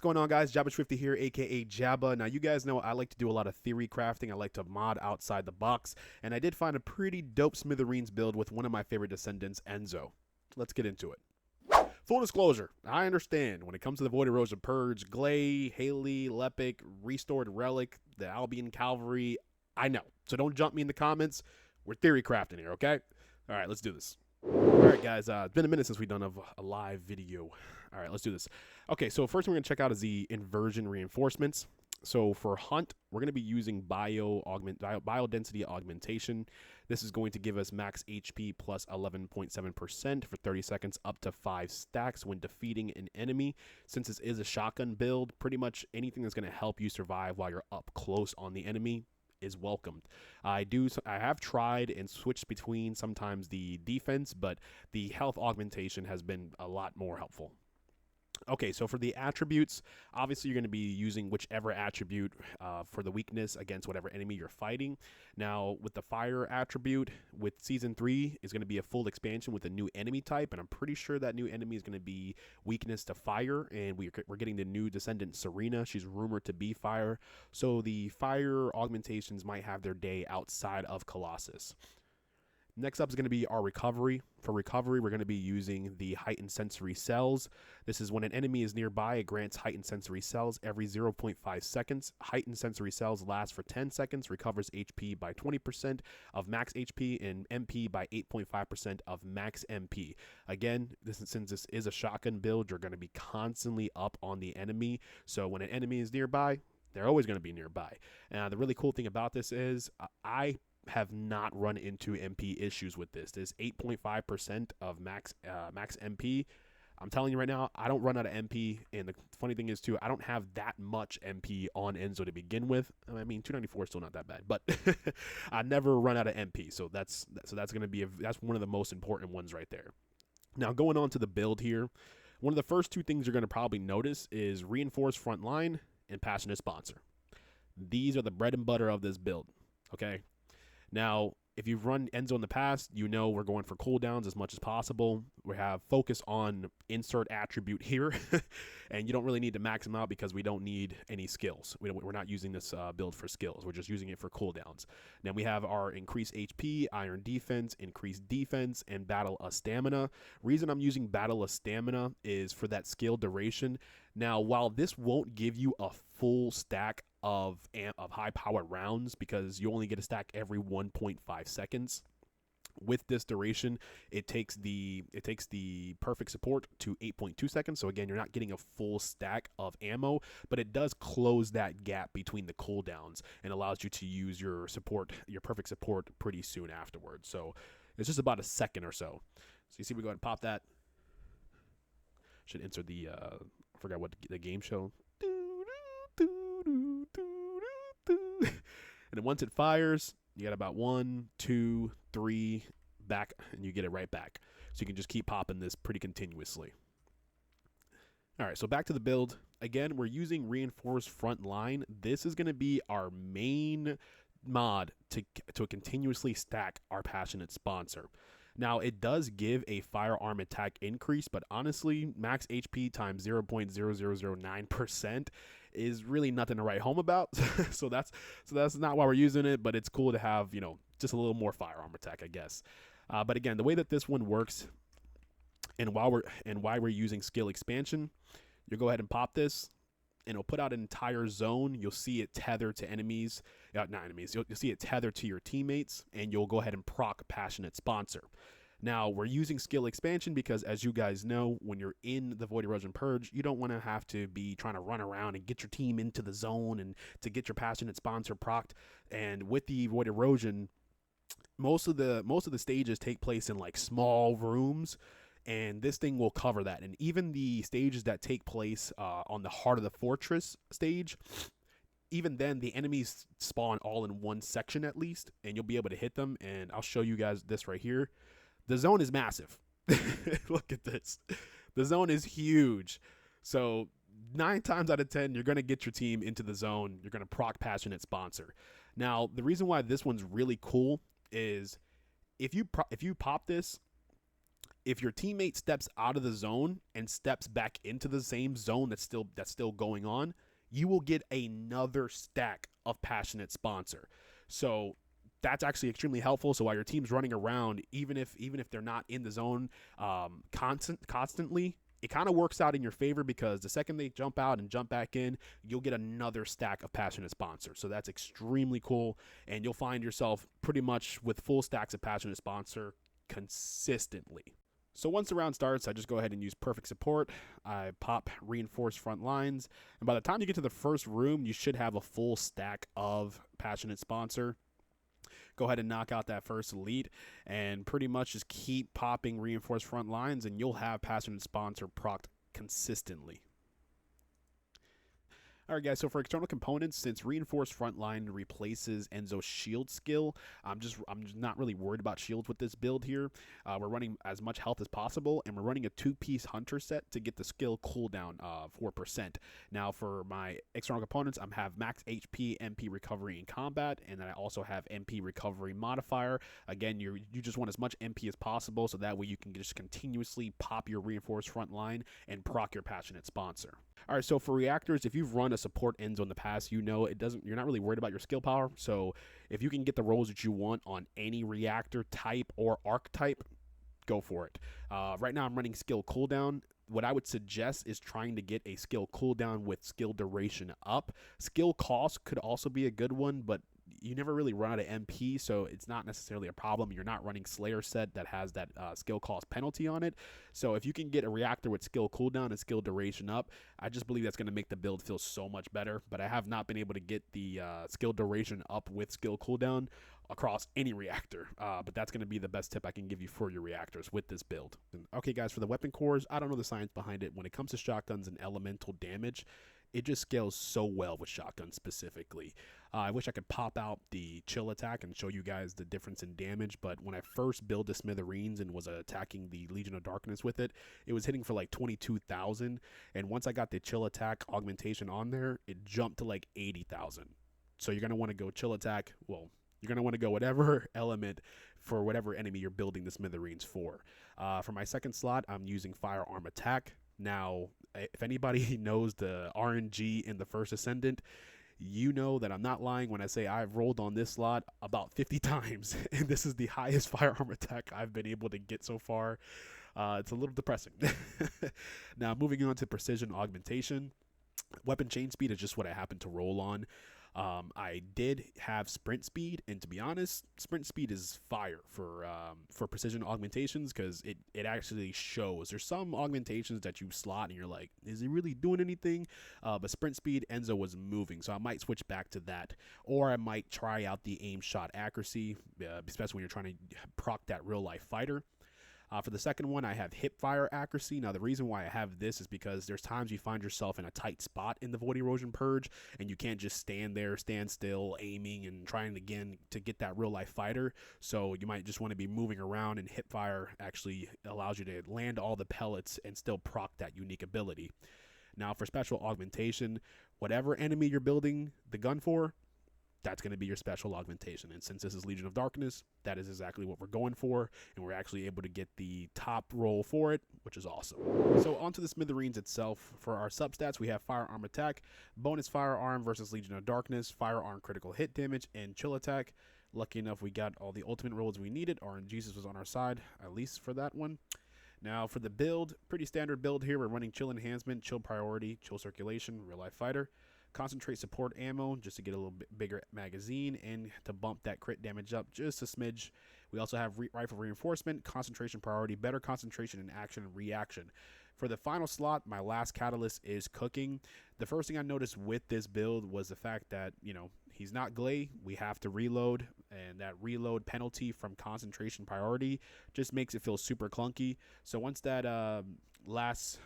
What's going on, guys? Jabba50 here, aka Jabba. Now, you guys know I like to do a lot of theory crafting. I like to mod outside the box, and I did find a pretty dope Smithereens build with one of my favorite descendants, Enzo. Let's get into it. Full disclosure, I understand when it comes to the Void Erosion Purge, Glay, Haley, Lepic, Restored Relic, the Albion Cavalry, I know. So don't jump me in the comments. We're theory crafting here, okay? All right, let's do this. All right, guys, it's been a minute since we've done a live video. All right, let's do this. Okay, so first we're going to check out is the Inversion reinforcements. So for Hunt, we're going to be using biodensity augmentation. This is going to give us max HP plus 11.7% for 30 seconds up to 5 stacks when defeating an enemy. Since this is a shotgun build, pretty much anything that's going to help you survive while you're up close on the enemy is welcomed. I have tried and switched between sometimes the defense, but the health augmentation has been a lot more helpful. Okay, so for the attributes, obviously you're going to be using whichever attribute for the weakness against whatever enemy you're fighting. Now, with the fire attribute, with Season 3, is going to be a full expansion with a new enemy type, and I'm pretty sure that new enemy is going to be weakness to fire, and we're getting the new Descendant, Serena. She's rumored to be fire, so the fire augmentations might have their day outside of Colossus. Next up is going to be our recovery. For recovery, we're going to be using the heightened sensory cells. This is when an enemy is nearby, it grants heightened sensory cells every 0.5 seconds. Heightened sensory cells last for 10 seconds, recovers HP by 20% of max HP and MP by 8.5% of max MP. Again, since this is a shotgun build, you're going to be constantly up on the enemy. So when an enemy is nearby, they're always going to be nearby. The really cool thing about this is I have not run into MP issues with this. This 8.5% of max MP. I'm telling you right now, I don't run out of MP, and the funny thing is too, I don't have that much MP on Enzo to begin with. I mean, 294 is still not that bad, but I never run out of MP. So that's going to be that's one of the most important ones right there. Now, going on to the build here, one of the first two things you're going to probably notice is reinforced front line and passionate sponsor. These are the bread and butter of this build. Okay. Now, if you've run Enzo in the past, you know we're going for cooldowns as much as possible. We have focus on insert attribute here, and you don't really need to max them out because we don't need any skills. We're not using this build for skills. We're just using it for cooldowns. Then we have our increased HP, iron defense, increased defense, and battle of stamina. Reason I'm using battle of stamina is for that skill duration. Now, while this won't give you a full stack of high power rounds because you only get a stack every 1.5 seconds, with this duration it takes the perfect support to 8.2 seconds. So again, you're not getting a full stack of ammo, but it does close that gap between the cooldowns and allows you to use your perfect support pretty soon afterwards. So it's just about a second or so. So you see, we go ahead and pop that. Should enter the I forgot what the game show. And then once it fires, you got about 1, 2, 3 back, and you get it right back. So you can just keep popping this pretty continuously. All right, so back to the build. Again, we're using reinforced front line. This is going to be our main mod to continuously stack our passionate sponsor. Now, it does give a firearm attack increase, but honestly, max HP times 0.0009% is really nothing to write home about. so that's not why we're using it, but it's cool to have, just a little more firearm attack, I guess. But again, the way that this one works and why we're using skill expansion, you go ahead and pop this, and it'll put out an entire zone. You'll see it tethered to enemies, not enemies. You'll see it tethered to your teammates, and you'll go ahead and proc passionate sponsor. Now, we're using skill expansion because, as you guys know, when you're in the Void Erosion Purge, you don't want to have to be trying to run around and get your team into the zone and to get your passionate sponsor procced. And with the Void Erosion, most of the stages take place in like small rooms, and this thing will cover that. And even the stages that take place on the Heart of the Fortress stage, even then, the enemies spawn all in one section at least, and you'll be able to hit them. And I'll show you guys this right here. The zone is massive. Look at this. The zone is huge. So 9 times out of 10, you're going to get your team into the zone. You're going to proc passionate sponsor. Now, the reason why this one's really cool is if you pop this If your teammate steps out of the zone and steps back into the same zone that's still going on, you will get another stack of Passionate Sponsor. So that's actually extremely helpful. So while your team's running around, even if they're not in the zone constantly, it kind of works out in your favor, because the second they jump out and jump back in, you'll get another stack of Passionate Sponsor. So that's extremely cool, and you'll find yourself pretty much with full stacks of Passionate Sponsor consistently. So once the round starts, I just go ahead and use Perfect Support. I pop Reinforced Front Lines, and by the time you get to the first room, you should have a full stack of Passionate Sponsor. Go ahead and knock out that first elite, and pretty much just keep popping Reinforced Front Lines, and you'll have Passionate Sponsor procced consistently. Alright guys, so for external components, since Reinforced Frontline replaces Enzo's shield skill, I'm just not really worried about shields with this build here. We're running as much health as possible, and we're running a 2-piece Hunter set to get the skill cooldown 4%. Now for my external components, I have max HP, MP recovery in combat, and then I also have MP recovery modifier. Again, you just want as much MP as possible, so that way you can just continuously pop your Reinforced Frontline and proc your Passionate Sponsor. Alright, so for reactors, if you've run a support Enzo in the past, you know you're not really worried about your skill power. So if you can get the rolls that you want on any reactor type or archetype, go for it. Right now I'm running skill cooldown. What I would suggest is trying to get a skill cooldown with skill duration up. Skill cost could also be a good one, but you never really run out of MP, so it's not necessarily a problem. You're not running Slayer set that has that skill cost penalty on it. So if you can get a reactor with skill cooldown and skill duration up, I just believe that's going to make the build feel so much better. But I have not been able to get the skill duration up with skill cooldown across any reactor, but that's going to be the best tip I can give you for your reactors with this build. Okay guys, for the weapon cores, I don't know the science behind it. When it comes to shotguns and elemental damage, it just scales so well with shotguns specifically. I wish I could pop out the chill attack and show you guys the difference in damage, but when I first built the Smithereens and was attacking the Legion of Darkness with it, it was hitting for like 22,000, and once I got the chill attack augmentation on there, it jumped to like 80,000. So you're going to want to go chill attack, well, you're going to want to go whatever element for whatever enemy you're building the Smithereens for. For my second slot, I'm using Firearm Attack. Now, if anybody knows the RNG in the First Descendant, you know that I'm not lying when I say I've rolled on this slot about 50 times, and this is the highest firearm attack I've been able to get so far. It's a little depressing. Now, moving on to precision augmentation. Weapon chain speed is just what I happen to roll on. I did have sprint speed, and to be honest, sprint speed is fire for precision augmentations, because it actually shows. There's some augmentations that you slot and you're like, is it really doing anything? But sprint speed, Enzo was moving, so I might switch back to that, or I might try out the aim shot accuracy, especially when you're trying to proc that real life fighter. For the second one, I have hip fire accuracy. Now, the reason why I have this is because there's times you find yourself in a tight spot in the Void Erosion Purge, and you can't just stand still, aiming and trying again to get that real life fighter. So you might just want to be moving around, and hip fire actually allows you to land all the pellets and still proc that unique ability. Now, for special augmentation, whatever enemy you're building the gun for, that's going to be your special augmentation. And since this is Legion of Darkness, that is exactly what we're going for, and we're actually able to get the top roll for it, which is awesome. So onto the Smithereens itself. For our substats, we have Firearm Attack, bonus Firearm versus Legion of Darkness, Firearm critical hit damage, and Chill Attack. Lucky enough, we got all the ultimate rolls we needed. Jesus was on our side, at least for that one. Now for the build, pretty standard build here. We're running Chill Enhancement, Chill Priority, Chill Circulation, Real Life Fighter. Concentrate support ammo just to get a little bit bigger magazine and to bump that crit damage up just a smidge. We also have rifle reinforcement, concentration priority, better concentration in action and reaction. For the final slot, my last catalyst is cooking. The first thing I noticed with this build was the fact that, he's not Glay. We have to reload, and that reload penalty from concentration priority just makes it feel super clunky. So once that last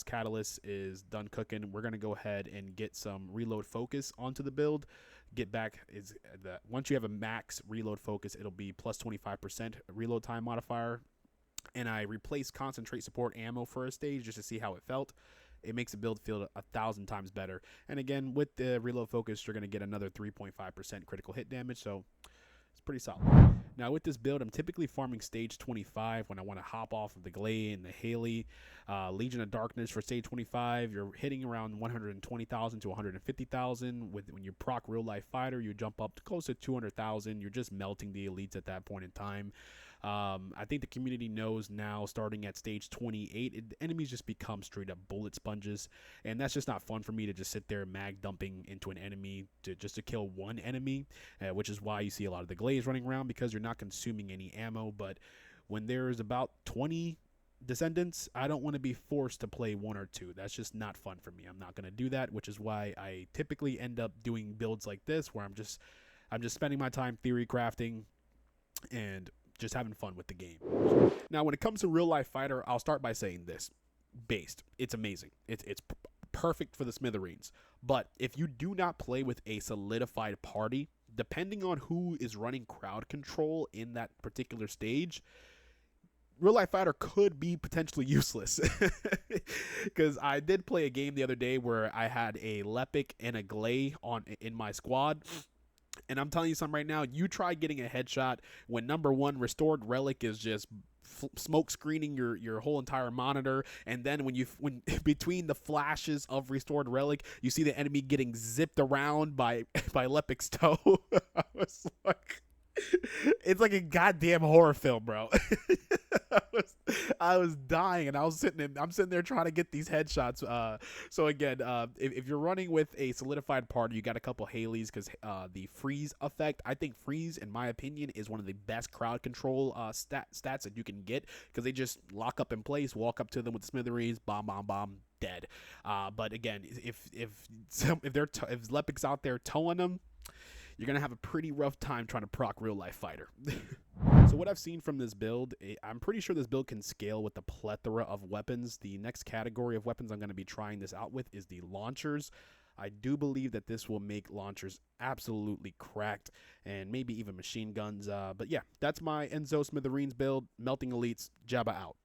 catalyst is done cooking, we're going to go ahead and get some reload focus onto the build. Once you have a max reload focus, it'll be plus 25% reload time modifier. And I replaced concentrate support ammo for a stage just to see how it felt. It makes the build feel 1,000 times better. And again, with the reload focus, you're going to get another 3.5% critical hit damage. So it's pretty solid. Now with this build, I'm typically farming stage 25 when I want to hop off of the Glade and the Haley. Legion of Darkness for stage 25, you're hitting around 120,000 to 150,000. When you proc real life fighter, you jump up to close to 200,000. You're just melting the elites at that point in time. I think the community knows now, starting at stage 28, enemies just become straight up bullet sponges, and that's just not fun for me to just sit there mag dumping into an enemy just to kill one enemy, which is why you see a lot of the Glaives running around, because you're not consuming any ammo. But when there's about 20 Descendants, I don't want to be forced to play one or two. That's just not fun for me. I'm not going to do that, which is why I typically end up doing builds like this, where I'm just spending my time theory crafting and just having fun with the game. Now, when it comes to real life fighter, I'll start by saying this: based, it's amazing. It's perfect for the Smithereens. But if you do not play with a solidified party, depending on who is running crowd control in that particular stage, real life fighter could be potentially useless. Because I did play a game the other day where I had a Lepic and a Glay in my squad. And I'm telling you something right now, you try getting a headshot when number one restored relic is just smoke screening your whole entire monitor, and then when between the flashes of restored relic, you see the enemy getting zipped around by Lepic's toe. I was like, it's like a goddamn horror film, bro. I was dying, and I'm sitting there trying to get these headshots. So again, if you're running with a solidified party, you got a couple Haleys, because the freeze effect, I think freeze, in my opinion, is one of the best crowd control stats that you can get, because they just lock up in place, walk up to them with the Smithereens, bomb, bomb, bomb, dead. But again, if Lepic's out there towing them, you're going to have a pretty rough time trying to proc real life fighter. So what I've seen from this build, I'm pretty sure this build can scale with the plethora of weapons. The next category of weapons I'm going to be trying this out with is the launchers. I do believe that this will make launchers absolutely cracked, and maybe even machine guns. But yeah, that's my Enzo Smithereens build. Melting elites, Jabba out.